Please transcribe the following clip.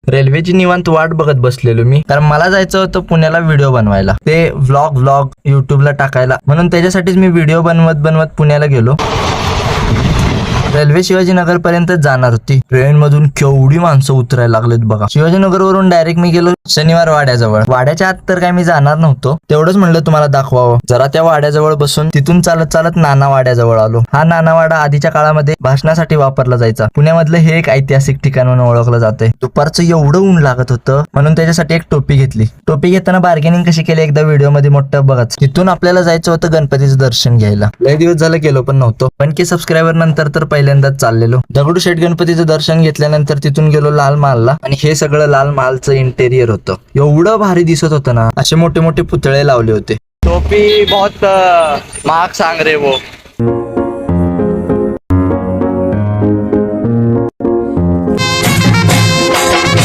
रेल्वेची निवांत वाट बघत बसलेलो मी, कारण मला जायचं होतं पुण्याला व्हिडिओ बनवायला, ते व्लॉग युट्यूबला टाकायला, म्हणून त्याच्यासाठीच मी व्हिडिओ बनवत पुण्याला गेलो. रेल्वे शिवाजीनगर पर्यंत जाणार होती. ट्रेन मधून केवढी माणसं उतरायला लागलेत बघा. शिवाजीनगर वरून डायरेक्ट मी गेलो शनिवार वाड्याजवळ. वाड्याच्या आत तर काय मी जाणार नव्हतो, तेवढंच म्हणलं तुम्हाला दाखवावं. जरा त्या वाड्याजवळ बसून तिथून चालत नाना वाड्याजवळ आलो. हा नाना वाडा आधीच्या काळामध्ये भाषणासाठी वापरला जायचा. पुण्यामधलं हे एक ऐतिहासिक ठिकाण म्हणून ओळखलं जातंय. दुपारचं एवढं ऊन लागत होतं म्हणून त्याच्यासाठी एक टोपी घेतली. टोपी घेताना बार्गेनिंग कशी केली एकदा व्हिडिओ मध्ये मोठं बघा. तिथून आपल्याला जायचं होतं गणपतीचं दर्शन घ्यायला. लय दिवस झालं गेलो पण नव्हतो, पण की सबस्क्रायबर नंतर तर पहिल्यांदाच चाललेलो. दगडूशेठ गणपतीचं दर्शन घेतल्यानंतर तिथून गेलो लाल महालला, आणि हे सगळं लाल महालचं इंटेरियर होतं. एवढं भारी दिसत होतं ना, असे मोठे मोठे पुतळे लावले होते. टोपी बहुत महाग सांग रे वो.